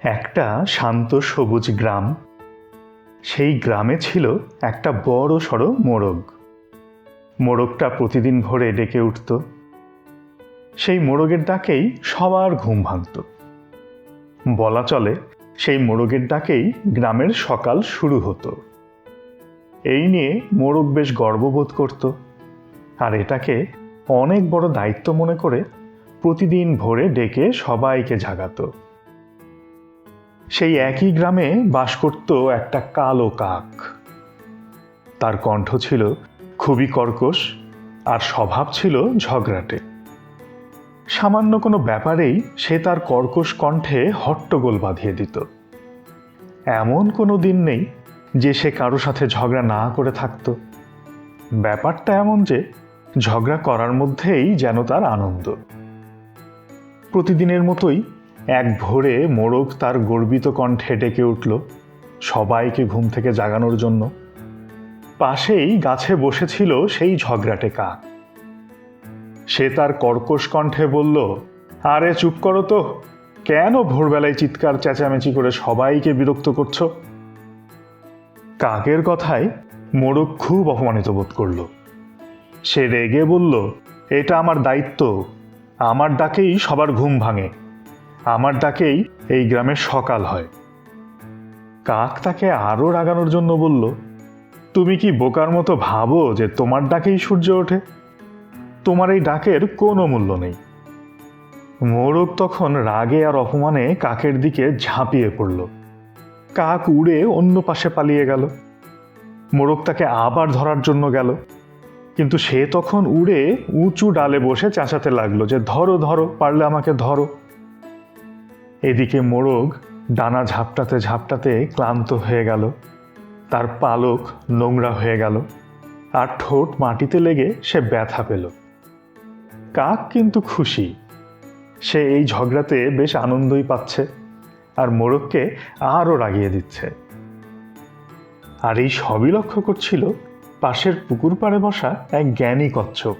একটা শান্ত সবুজ গ্রাম। সেই গ্রামে ছিল একটা বড় সড়ো মোরগ। মোরগটা প্রতিদিন ভোরে ডেকে উঠত। সেই মোরগের ডাকেই সবার ঘুম ভাঙত। বলা চলে সেই মোরগের ডাকেই গ্রামের সকাল শুরু হতো। এই নিয়ে মোরগ বেশ গর্ববোধ করত, আর এটাকে অনেক বড় দায়িত্ব মনে করে প্রতিদিন ভোরে ডেকে সবাইকে জাগাতো। সেই একই গ্রামে বাস করত একটা কালো কাক। তার কণ্ঠ ছিল খুবই কর্কশ, আর স্বভাব ছিল ঝগড়াটে। সামান্য কোনো ব্যাপারেই সে তার কর্কশ কণ্ঠে হট্টগোল বাঁধিয়ে দিত। এমন কোনো দিন নেই যে সে কারো সাথে ঝগড়া না করে থাকত। ব্যাপারটা এমন যে ঝগড়া করার মধ্যেই যেন তার আনন্দ। প্রতিদিনের মতোই এক ভোরে মোরগ তার গর্বিত কণ্ঠে ডেকে উঠল সবাইকে ঘুম থেকে জাগানোর জন্য। পাশেই গাছে বসেছিল সেই ঝগড়াটে কাক। সে তার কর্কশ কণ্ঠে বলল, আরে চুপ করো তো, কেন ভোরবেলায় চিৎকার চেঁচামেচি করে সবাইকে বিরক্ত করছো? কাকের কথায় মোরগ খুব অপমানিত বোধ করল। সে রেগে বলল, এটা আমার দায়িত্ব, আমার ডাকেই সবার ঘুম ভাঙে, আমার ডাকেই এই গ্রামের সকাল হয়। কাক তাকে আরো রাগানোর জন্য বলল, তুমি কি বোকার মতো ভাবো যে তোমার ডাকেই সূর্য ওঠে? তোমার এই ডাকের কোনো মূল্য নেই। মোরগ তখন রাগে আর অপমানে কাকের দিকে ঝাঁপিয়ে পড়ল। কাক উড়ে অন্য পাশে পালিয়ে গেল। মোরগ তাকে আবার ধরার জন্য গেল, কিন্তু সে তখন উড়ে উঁচু ডালে বসে চেঁচাতে লাগলো যে ধরো ধরো, পারলে আমাকে ধরো। এদিকে মোরগ ডানা ঝাপটাতে ঝাপটাতে ক্লান্ত হয়ে গেল, তার পালক নোংরা হয়ে গেল, আর ঠোঁট মাটিতে লেগে সে ব্যথা পেল। কাক কিন্তু খুশি, সে এই ঝগড়াতে বেশ আনন্দই পাচ্ছে, আর মোরগকে আরও রাগিয়ে দিচ্ছে। আর এই সবই লক্ষ্য করছিল পাশের পুকুর পাড়ে বসা এক জ্ঞানী কচ্ছপ।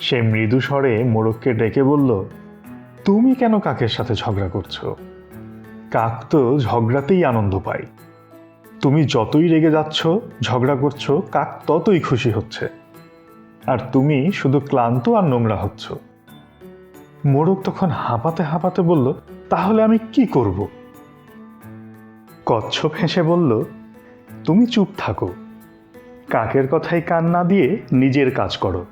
সে মৃদু স্বরে মোরগকে ডেকে বলল, তুমি কেন কাকের সাথে ঝগড়া করছো? কাক তো ঝগড়াতেই আনন্দ পায়। তুমি যতই রেগে যাচ্ছ, ঝগড়া করছো, কাক ততই খুশি হচ্ছে, আর তুমি শুধু ক্লান্ত আর নোংরা হচ্ছ। মোরগ তখন হাঁপাতে হাঁপাতে বলল, তাহলে আমি কি করব? কচ্ছপ হেসে বলল, তুমি চুপ থাকো, কাকের কথায় কান না দিয়ে নিজের কাজ করো।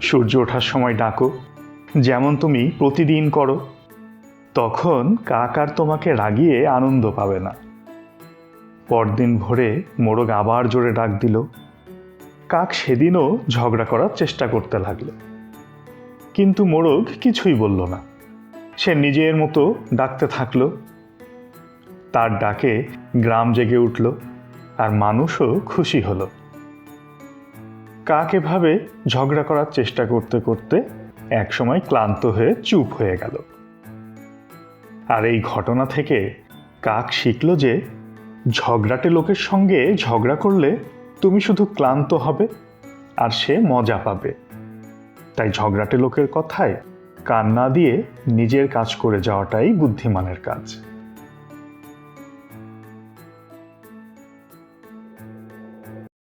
সূর্য ওঠার সময় ডাকো, যেমন তুমি প্রতিদিন করো। তখন কাক আর তোমাকে রাগিয়ে আনন্দ পাবে না। পরদিন ভোরে মোরগ আবার জোরে ডাক দিল। কাক সেদিনও ঝগড়া করার চেষ্টা করতে লাগলো, কিন্তু মোরগ কিছুই বলল না। সে নিজের মতো ডাকতে থাকলো। তার ডাকে গ্রাম জেগে উঠল, আর মানুষও খুশি হলো। কাক এভাবে ঝগড়া করার চেষ্টা করতে করতে একসময় ক্লান্ত হয়ে চুপ হয়ে গেল। আর এই ঘটনা থেকে কাক শিখল যে ঝগড়াটে লোকের সঙ্গে ঝগড়া করলে তুমি শুধু ক্লান্ত হবে, আর সে মজা পাবে। তাই ঝগড়াটে লোকের কথায় কান না দিয়ে নিজের কাজ করে যাওয়াটাই বুদ্ধিমানের কাজ।